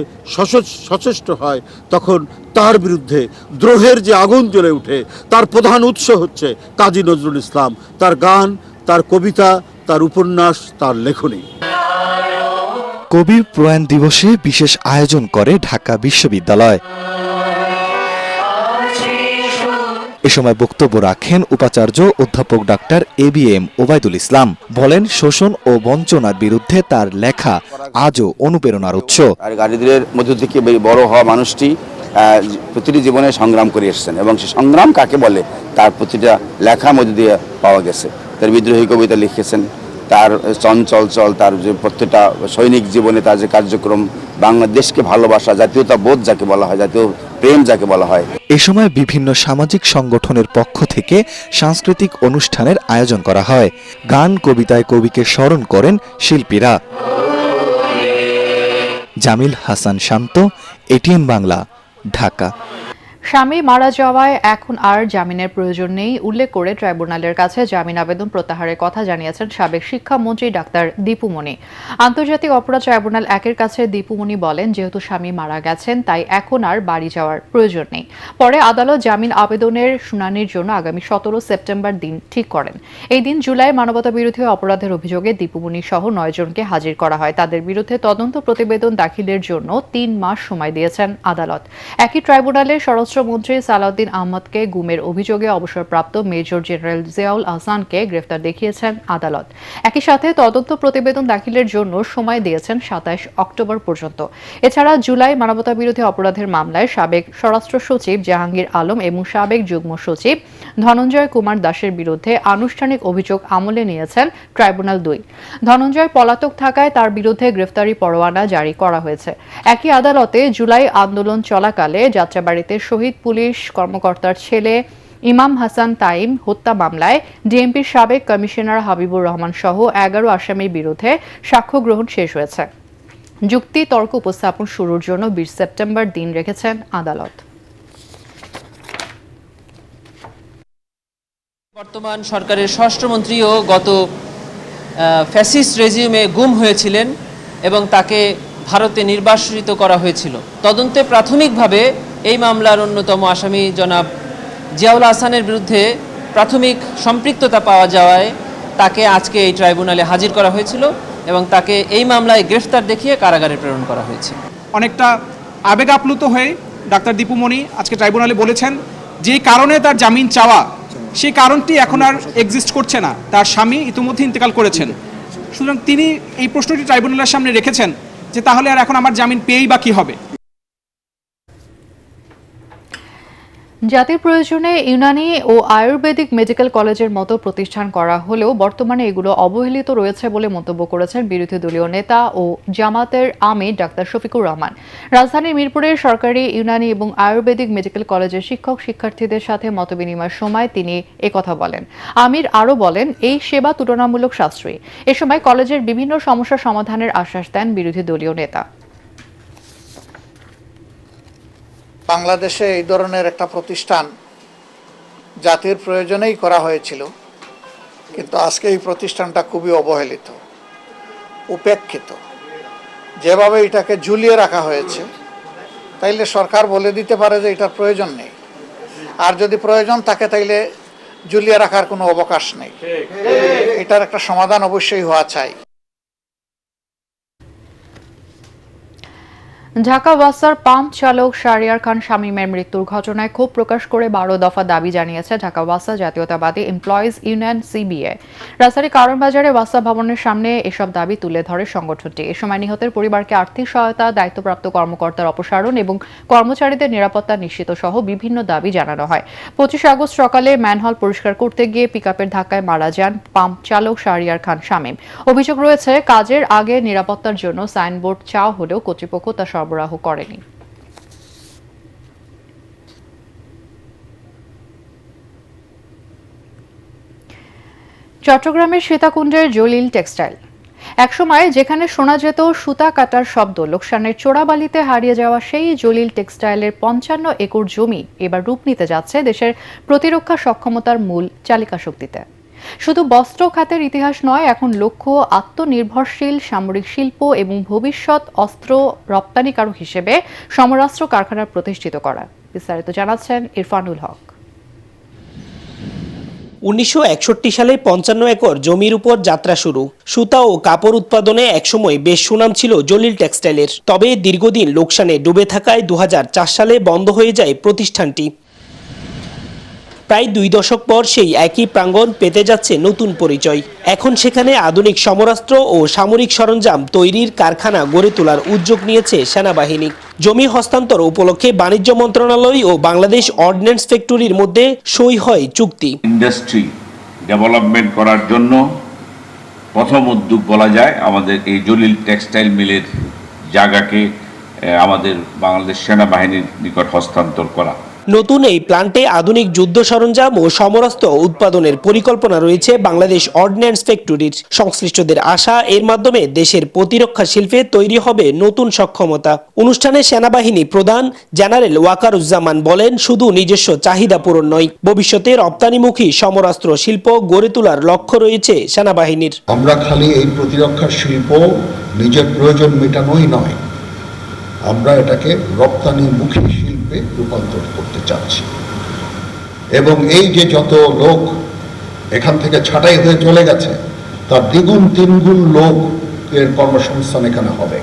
সচেষ্ট হয়, তখন তার বিরুদ্ধে দ্রোহের যে আগুন জ্বলে ওঠে, তার প্রধান উৎস হচ্ছে কাজী নজরুল ইসলাম, তার গান, তার কবিতা, তার উপন্যাস, তার লেখনী। কবির প্রয়াণ দিবসে বিশেষ আয়োজন করে ঢাকা বিশ্ববিদ্যালয়। এ সময় বক্তব্য রাখেন উপাচার্য অধ্যাপক ডাক্তার ABM ওবায়দুল ইসলাম। বলেন, শোষণ ও বঞ্চনার বিরুদ্ধে তার লেখা আজও অনুপ্রেরণার উৎস। আর গাড়িদের মধ্য থেকে বড় হওয়া মানুষটি প্রতিটি জীবনে সংগ্রাম করে এসেছেন এবং সে সংগ্রাম কাকে বলে তার প্রতিটা লেখার মধ্য দিয়ে পাওয়া গেছে। তার বিদ্রোহী কবিতা লিখেছেন, তার চঞ্চল, তার যে প্রত্যেকটা সৈনিক জীবনে তার যে কার্যক্রম, বাংলাদেশকে ভালোবাসা, জাতীয়তা বোধ যাকে বলা হয়, জাতীয় প্রেম যাকে বলা হয়। এ সময় বিভিন্ন সামাজিক সংগঠনের পক্ষ থেকে সাংস্কৃতিক অনুষ্ঠানের আয়োজন করা হয়। গান, কবিতায় কবিকে স্মরণ করেন শিল্পীরা। জামিল হাসান শান্ত, এটিএন বাংলা, ঢাকা। স্বামী মারা যাওয়ায় এখন আর জামিনের প্রয়োজন নেই উল্লেখ করে ট্রাইব্যুনালের কাছে জামিন আবেদন প্রত্যাহারের কথা জানিয়েছেন সাবেক শিক্ষামন্ত্রী ডাক্তার দীপু মনি। আন্তর্জাতিক অপরাধ ট্রাইব্যুনাল 1-এর কাছে দীপু মনি বলেন, যেহেতু স্বামী মারা গেছেন তাই এখন আর বাড়ি যাওয়ার প্রয়োজন নেই। পরে আদালত জামিন আবেদনের শুনানির জন্য আগামী 17 সেপ্টেম্বর দিন ঠিক করেন। এই দিন জুলাই মানবতাবিরোধী অপরাধের অভিযোগে দীপু মনি সহ 9 জনকে হাজির করা হয়। তাদের বিরুদ্ধে তদন্ত প্রতিবেদন দাখিলের জন্য 3 মাস সময় দিয়েছেন আদালত। একই ট্রাইব্যুনালে স্বরাষ্ট্রমন্ত্রী সালাউদ্দিন আহমদকে গুমের অভিযোগে অবসরপ্রাপ্ত মেজর জেনারেল জিয়াউল আহসানকে গ্রেফতার দেখিয়েছেন আদালত। একই সাথে তদন্ত প্রতিবেদন দাখিলের জন্য সময় দিয়েছেন 27 অক্টোবর পর্যন্ত। এছাড়া জুলাই মানবতাবিরোধী অপরাধের মামলায় সাবেক স্বরাষ্ট্র সচিব জাহাঙ্গীর আলম এবং সাবেক যুগ্ম সচিব ধনঞ্জয় কুমার দাসের বিরুদ্ধে আনুষ্ঠানিক অভিযোগ আমলে নিয়েছেন ট্রাইব্যুনাল 2। ধনঞ্জয় পলাতক থাকায় তার বিরুদ্ধে গ্রেফতারি পরোয়ানা জারি করা হয়েছে। একই আদালতে জুলাই আন্দোলন চলাকালে যাত্রাবাড়িতে শহীদ পুলিশ কর্মকর্তার ছেলে ইমাম হাসান তাইম হত্যা মামলায় ডিএমপির সাবেক কমিশনার হাবিবুর রহমান সহ 11 আসামির বিরুদ্ধে সাক্ষ্য গ্রহণ শেষ হয়েছে। যুক্তি তর্ক উপস্থাপন শুরুর জন্য 20 সেপ্টেম্বর দিন রেখেছেন আদালত। বর্তমান সরকারের স্বরাষ্ট্রমন্ত্রীও গত ফ্যাসিস্ট রেজিমে গুম হয়েছিলেন এবং তাকে ভারতে নির্বাসিত করা হয়েছিল। তদন্তে প্রাথমিকভাবে এই মামলার অন্যতম আসামি জনাব জিয়াউল আহসানের বিরুদ্ধে প্রাথমিক সম্পৃক্ততা পাওয়া যাওয়ায় তাকে আজকে এই ট্রাইব্যুনালে হাজির করা হয়েছিল এবং তাকে এই মামলায় গ্রেফতার দেখিয়ে কারাগারে প্রেরণ করা হয়েছে। অনেকটা আবেগ আপ্লুত হয়ে ডাক্তার দীপু মনি আজকে ট্রাইব্যুনালে বলেছেন যে কারণে তার জামিন চাওয়া সেই কারণটি এখন আর এক্সিস্ট করছে না, তার স্বামী ইতিমধ্যে ইন্তেকাল করেছেন। সুতরাং তিনি এই প্রশ্নটি ট্রাইব্যুনালের সামনে রেখেছেন যে তাহলে আর এখন আমার জামিন পেয়েই বা কি হবে। জাতির প্রয়োজনে ইউনানি ও আয়ুর্বেদিক মেডিকেল কলেজের মতো প্রতিষ্ঠান করা হলেও বর্তমানে এগুলো অবহেলিত রয়েছে বলে মন্তব্য করেছেন বিরোধী দলীয় নেতা ও জামাতের আমির ডাক্তার শফিকুর রহমান। রাজধানীর মিরপুরের সরকারি ইউনানি এবং আয়ুর্বেদিক মেডিকেল কলেজের শিক্ষক শিক্ষার্থীদের সাথে মতবিনিময়ের সময় তিনি একথা বলেন। আমির আরও বলেন, এই সেবা তুলনামূলক সাশ্রয়ী। এ সময় কলেজের বিভিন্ন সমস্যা সমাধানের আশ্বাস দেন বিরোধী দলীয় নেতা। বাংলাদেশে এই ধরনের একটা প্রতিষ্ঠান জাতির প্রয়োজনেই করা হয়েছিল, কিন্তু আজকে এই প্রতিষ্ঠানটা খুবই অবহেলিত, উপেক্ষিত। যেভাবে এটাকে ঝুলিয়ে রাখা হয়েছে, তাইলে সরকার বলে দিতে পারে যে এটার প্রয়োজন নেই, আর যদি প্রয়োজন থাকে তাইলে ঝুলিয়ে রাখার কোনো অবকাশ নেই। এটার একটা সমাধান অবশ্যই হওয়া চাই। ঢাকা ওয়াসার পাম্প চালক শাহরিয়ার খান শামীমের মৃত্যুর ঘটনায় ক্ষোভ প্রকাশ করে 12 দফা দাবি জানিয়েছে ঢাকা ওয়াসা জাতীয়তাবাদী এমপ্লয়িজ ইউনিয়ন সিবিএ। রাজধানীর কারণ বাজারে ওয়াসা ভবনের সামনে এসব দাবি তুলে ধরে সংগঠনটি। এ সময় নিহতের পরিবারকে আর্থিক সহায়তা, দায়িত্বপ্রাপ্ত কর্মকর্তার অপসারণ এবং কর্মচারীদের নিরাপত্তা নিশ্চিত সহ বিভিন্ন দাবি জানানো হয়। 25 আগস্ট সকালে ম্যানহল পরিষ্কার করতে গিয়ে পিকআপের ধাক্কায় মারা যান পাম্প চালক শাহরিয়ার খান শামীম। অভিযোগ রয়েছে, কাজের আগে নিরাপত্তার জন্য সাইনবোর্ড চাওয়া হলেও কর্তৃপক্ষ তা সরবরাহ করেনি। চট্টগ্রামের সীতাকুণ্ডের জলিল টেক্সটাইল। একসময় যেখানে শোনা যেত সুতা কাটার শব্দ, লোকসানের চোরাবালিতে হারিয়ে যাওয়া সেই জলিল টেক্সটাইলের 55 একর জমি এবার রূপ নিতে যাচ্ছে দেশের প্রতিরক্ষা সক্ষমতার মূল চালিকা শক্তিতে। শুধু বস্ত্র খাতের ইতিহাস নয়, এখন লক্ষ্য আত্মনির্ভরশীল সামরিক শিল্প এবং ভবিষ্যৎ অস্ত্র রপ্তানিকারক হিসেবে সমরাস্ত্র কারখানা প্রতিষ্ঠিত করা। বিস্তারিত জানাচ্ছেন ইরফানুল হক। 1961 সালে 55 একর জমির উপর যাত্রা শুরু। সুতা ও কাপড় উৎপাদনে একসময় বেশ সুনাম ছিল জলিল টেক্সটাইলের। তবে দীর্ঘদিন লোকসানে ডুবে থাকায় 2004 সালে বন্ধ হয়ে যায় প্রতিষ্ঠানটি। প্রায় 2 দশক পর সেই একই প্রাঙ্গণ পেতে যাচ্ছে নতুন পরিচয়। এখন সেখানে আধুনিক সমরাস্ত্র ও সামরিক সরঞ্জাম তৈরির কারখানা গড়ে তোলার উদ্যোগ নিয়েছে সেনাবাহিনী। জমি হস্তান্তর উপলক্ষে বাণিজ্য মন্ত্রণালয় ও বাংলাদেশ অর্ডিন্যান্স ফ্যাক্টরির মধ্যে সই হয় চুক্তি। ইন্ডাস্ট্রি ডেভেলপমেন্ট করার জন্য প্রথম উদ্যোগ বলা যায় আমাদের এই জলিল টেক্সটাইল মিলের জায়গাকে আমাদের বাংলাদেশ সেনাবাহিনীর নিকট হস্তান্তর করা। নতুন এই প্ল্যান্টে আধুনিক যুদ্ধ সরঞ্জাম ও সমরাস্ত্র উৎপাদনের পরিকল্পনা রয়েছে বাংলাদেশ অর্ডিন্যান্স ফ্যাক্টরির। সংশ্লিষ্টদের আশা, এর মাধ্যমে দেশের প্রতিরক্ষা শিল্পে তৈরি হবে নতুন সক্ষমতা। অনুষ্ঠানে সেনাবাহিনী প্রধান জেনারেল ওয়াকারুজ্জামান বলেন, শুধু নিজস্ব চাহিদা পূরণ নয়, ভবিষ্যতে রপ্তানিমুখী সমরাস্ত্র শিল্প গড়ে তোলার লক্ষ্য রয়েছে সেনাবাহিনীর। আমরা খালি এই প্রতিরক্ষা শিল্প নিজের প্রয়োজন মেটানোই নয়, আমরা এটাকে রপ্তানিমুখী শিল্পে রূপান্তর করতে চাচ্ছি। এবং এই যে যত লোক এখান থেকে ছাঁটাই হয়ে চলে গেছে, তার দ্বিগুণ তিনগুণ লোক এর কর্মসংস্থান এখানে হবে।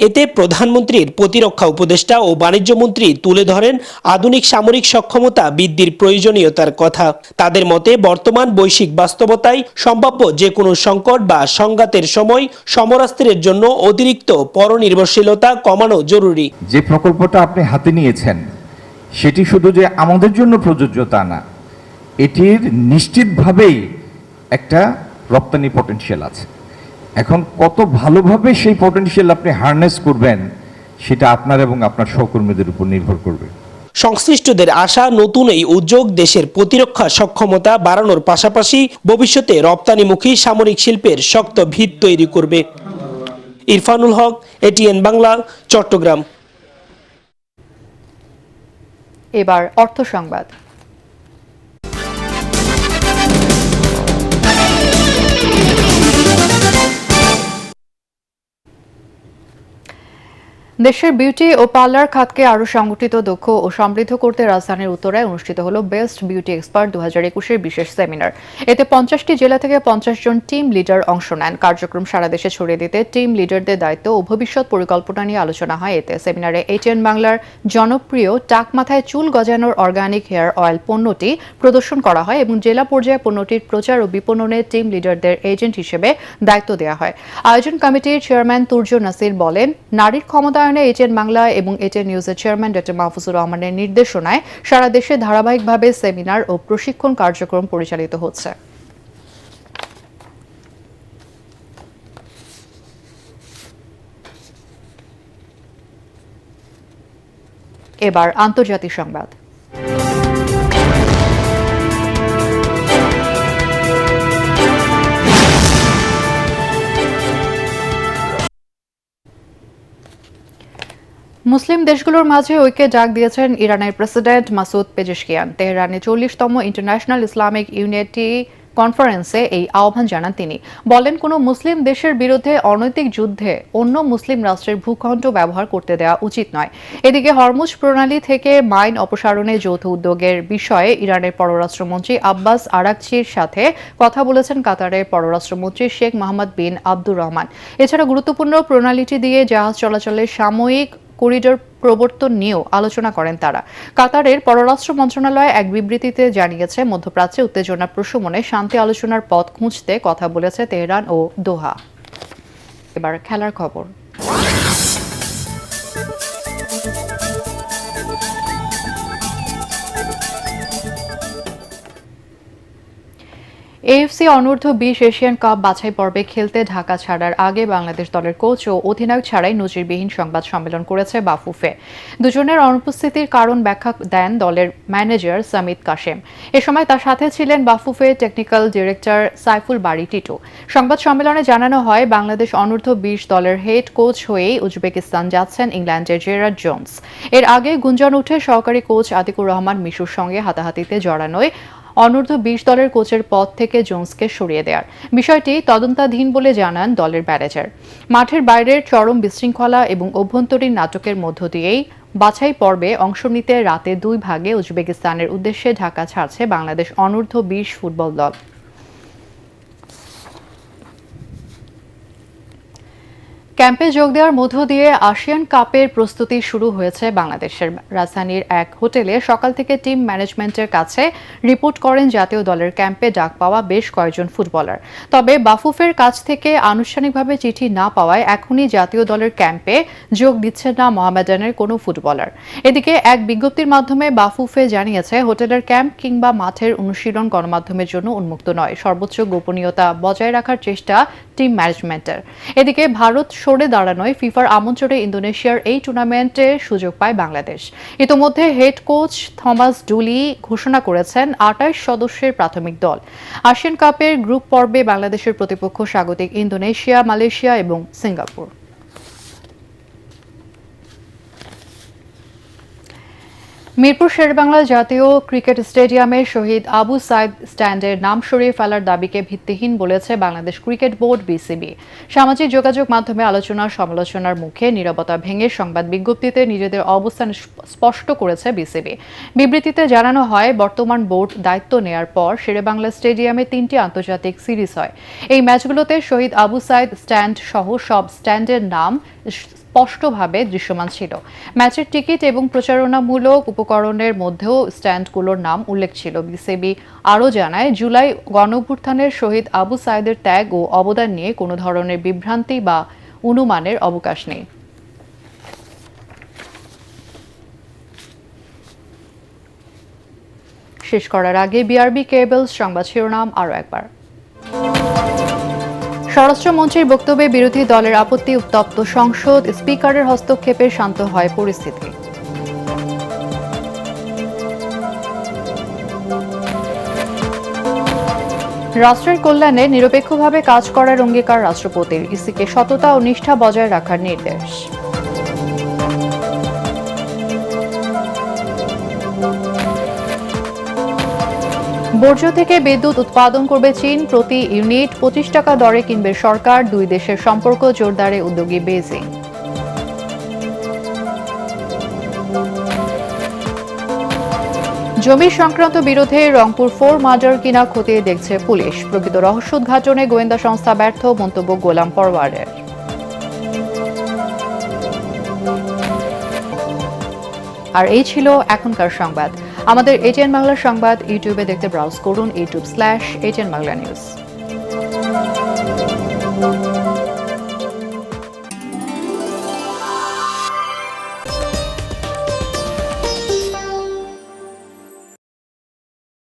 এতে প্রধানমন্ত্রীর প্রতিরক্ষা উপদেষ্টা ও বাণিজ্য মন্ত্রী তুলে ধরেন আধুনিক সামরিক সক্ষমতা বৃদ্ধির প্রয়োজনীয়তার কথা। তাদের মতে বর্তমান বৈশ্বিক বাস্তবতায় সম্ভাব্য যে কোনো সংকট বা সংঘাতের সময় সমরাস্ত্রের জন্য অতিরিক্ত পরনির্ভরশীলতা কমানো জরুরি। যে প্রকল্পটা আপনি হাতে নিয়েছেন সেটি শুধু যে আমাদের জন্য প্রযোজ্য তা না, এটির নিশ্চিতভাবেই একটা রপ্তানি পটেনশিয়াল আছে। এখন কত ভালোভাবে সেই পটেনশিয়াল আপনি হারনেস করবেন সেটা আপনার এবং আপনার সহকর্মীদের উপর নির্ভর করবে। সংশ্লিষ্টদের আশা, নতুন এই উদ্যোগ দেশের প্রতিরক্ষা সক্ষমতা বাড়ানোর পাশাপাশি ভবিষ্যতে রপ্তানিমুখী সামরিক শিল্পের শক্ত ভিত তৈরি করবে। ইরফানুল হক, এটিএন বাংলা, চট্টগ্রাম। এবার অর্থ সংবাদ। দেশের বিউটি ও পার্লার খাতকে আরো সংগঠিত, দক্ষ ও সমৃদ্ধ করতে রাজধানীর উত্তরায় অনুষ্ঠিত হলো বেস্ট বিউটি এক্সপার্ট 2021-এর বিশেষ সেমিনার। এতে 50টি জেলা থেকে 50 জন টিম লিডার অংশ নেন। কার্যক্রম সারা দেশে ছড়িয়ে দিতে টিম লিডারদের দায়িত্ব ও ভবিষ্যৎ পরিকল্পনা নিয়ে আলোচনা হয়। এতে সেমিনারে এটিএন বাংলার জনপ্রিয় টাক মাথায় চুল গজানোর অর্গানিক হেয়ার অয়েল পণ্যটি প্রদর্শন করা হয় এবং জেলা পর্যায়ে পণ্যটির প্রচার ও বিপণনে টিম লিডারদের এজেন্ট হিসেবে দায়িত্ব দেওয়া হয়। আয়োজন কমিটির চেয়ারম্যান তুর্য নাসির বলেন, নারীর ক্ষমতা এটিএন বাংলা এবং এটিএন নিউজের চেয়ারম্যান ডক্টর মাহফুজুর রহমানের নির্দেশনায় সারা দেশে ধারাবাহিকভাবে সেমিনার ও প্রশিক্ষণ কার্যক্রম পরিচালিত হচ্ছে। এবার আন্তর্জাতিক সংবাদ। মুসলিম দেশগুলোর মাঝে ঐক্যে ডাক দিয়েছেন ইরানের প্রেসিডেন্ট মাসুদ পেজেশকিয়ান। তেহরানে 40তম ইন্টারন্যাশনাল ইসলামিক ইউনিটি কনফারেন্সে এই আহ্বান জানান তিনি। বলেন, কোনো মুসলিম দেশের বিরুদ্ধে অনৈতিক যুদ্ধে অন্য মুসলিম রাষ্ট্রের ভূখণ্ড ব্যবহার করতে দেওয়া উচিত নয়। এদিকে হরমুজ প্রণালী থেকে মাইন অপসারণে যৌথ উদ্যোগের বিষয়ে ইরানের পররাষ্ট্রমন্ত্রী আব্বাস আরাকচির সাথে কথা বলেছেন কাতারের পররাষ্ট্রমন্ত্রী শেখ মোহাম্মদ বিন আব্দুর রহমান। এছাড়া গুরুত্বপূর্ণ প্রণালীটি দিয়ে জাহাজ চলাচলের সাময়িক করিডোর প্রবর্তন নিয়েও আলোচনা করেন তারা। কাতারের পররাষ্ট্র মন্ত্রণালয় এক বিবৃতিতে জানিয়েছে, মধ্যপ্রাচ্যে উত্তেজনা প্রশমনে শান্তি আলোচনার পথ খুঁজতে কথা বলেছে তেহরান ও দোহা। এবার খেলার খবর। এএফসি অনূর্ধ্ব 20 এশিয়ান কাপ বাছাই পর্বে খেলতে ঢাকা ছাড়ার আগে বাংলাদেশ দলের কোচ ও অধিনায়ক ছাড়াই নজিরবিহীন সংবাদ সম্মেলন করেছে বাফুফে। দুজনের অনুপস্থিতির কারণ ব্যাখ্যা দেন দলের ম্যানেজার সামিদ কাশেম। এ সময় তার সাথে ছিলেন বাফুফে টেকনিক্যাল ডিরেক্টর সাইফুল বারী টিটু। সংবাদ সম্মেলনে জানানো হয়, বাংলাদেশ অনূর্ধ্ব 20 দলের হেড কোচ হয়েই উজবেকিস্তান যাচ্ছেন ইংল্যান্ডের জেরার্ড জোন্স। এর আগে গুঞ্জন উঠে সহকারী কোচ আতিকুর রহমান মিশুর সঙ্গে হাতাহাতিতে জড়ানোয় অনূর্ধ্ব 20 দলের কোচের পদ থেকে জোন্সকে সরিয়ে দেওয়ার বিষয়টি তদন্তাধীন বলে জানান দলের ম্যানেজার। মাঠের বাইরের চরম বিশৃঙ্খলা এবং অভ্যন্তরীণ নাটকের মধ্য দিয়েই বাছাই পর্বে অংশ নিতে রাতে 2 ভাগে উজবেকিস্তানের উদ্দেশ্যে ঢাকা ছাড়ছে বাংলাদেশ অনূর্ধ্ব 20 ফুটবল দল। ক্যাম্পে যোগ দেওয়ার মধ্য দিয়ে আসিয়ান কাপের প্রস্তুতি শুরু হয়েছে বাংলাদেশের। রাজধানীর এক হোটেলে সকাল থেকে টিম ম্যানেজমেন্টের কাছে রিপোর্ট করেন জাতীয় দলের ক্যাম্পে ডাক পাওয়া বেশ কয়েকজন ফুটবলার। তবে বাফুফের কাছ থেকে আনুষ্ঠানিকভাবে চিঠি না পাওয়ায় এখনই জাতীয় দলের ক্যাম্পে যোগ দিচ্ছেন না মোহামেডানের কোনো ফুটবলার। এদিকে এক বিজ্ঞপ্তির মাধ্যমে বাফুফে জানিয়েছে, হোটেলের ক্যাম্প কিংবা মাঠের অনুশীলন গণমাধ্যমের জন্য উন্মুক্ত নয়। সর্বোচ্চ গোপনীয়তা বজায় রাখার চেষ্টা টিম ম্যানেজমেন্টের। এদিকে ভারত সরে দাঁড়ানোয় ফিফার আমন্ত্রণে ইন্দোনেশিয়ার এই টুর্নামেন্টে সুযোগ পায় বাংলাদেশ। ইতোমধ্যে হেড কোচ থমাস ডুলি ঘোষণা করেছেন 28 সদস্যের প্রাথমিক দল। এশিয়ান কাপের গ্রুপ পর্বে বাংলাদেশের প্রতিপক্ষ স্বাগতিক ইন্দোনেশিয়া, মালয়েশিয়া এবং সিঙ্গাপুর। মিরপুর শেরেবাংলা জাতীয় ক্রিকেট স্টেডিয়ামে শহীদ আবু সাইদ স্ট্যান্ডের নাম সরিয়ে ফেলার দাবিকে ভিত্তিহীন বলেছে বাংলাদেশ ক্রিকেট বোর্ড বিসিবি। সামাজিক যোগাযোগ মাধ্যমে আলোচনা সমালোচনার মুখে নীরবতা ভেঙে সংবাদ বিজ্ঞপ্তিতে নিজেদের অবস্থান স্পষ্ট করেছে বিসিবি। বিবৃতিতে জানানো হয়, বর্তমান বোর্ড দায়িত্ব নেয়ার পর শেরেবাংলা স্টেডিয়ামে 3টি আন্তর্জাতিক সিরিজ হয়। এই ম্যাচগুলোতে শহীদ আবু সাইদ স্ট্যান্ড সহ সব স্ট্যান্ডের নাম স্পষ্টভাবে দৃশ্যমান ছিল। ম্যাচের টিকিট এবং প্রচারণামূলক উপকরণের মধ্যেও স্ট্যান্ডগুলোর নাম উল্লেখ ছিল। বিসিবি আরও জানায়, জুলাই গণঅভ্যুত্থানের শহীদ আবু সাইদের ত্যাগ ও অবদান নিয়ে কোনো ধরনের বিভ্রান্তি বা অনুমানের অবকাশ নেই। শেষ করার আগে বিআরবি কেবলস সংবাদ শিরোনাম আরও একবার। স্বরাষ্ট্রমন্ত্রীর বক্তব্যে বিরোধী দলের আপত্তি, উত্তপ্ত সংসদ, স্পিকারের হস্তক্ষেপে শান্ত হয় পরিস্থিতি। রাষ্ট্রের কল্যাণে নিরপেক্ষভাবে কাজ করার অঙ্গীকার রাষ্ট্রপতির। ইসিকে সততা ও নিষ্ঠা বজায় রাখার নির্দেশ। বর্জ্য থেকে বিদ্যুৎ উৎপাদন করবে চীন। প্রতি ইউনিট 25 টাকা দরে কিনবে সরকার। দুই দেশের সম্পর্ক জোরদারে উদ্যোগী বেইজিং। জমি সংক্রান্ত বিরোধে রংপুর 4 মার্ডার কিনা খতিয়ে দেখছে পুলিশ। প্রকৃত রহস্য উদ্ঘাটনে গোয়েন্দা সংস্থা ব্যর্থ, মন্তব্য গোলাম পরওয়ারের। আর এই ছিল এখনকার সংবাদ। আমাদের এটিএন বাংলা সংবাদ ইউটিউবে দেখতে ব্রাউজ করুন youtube/ATN Bangla News।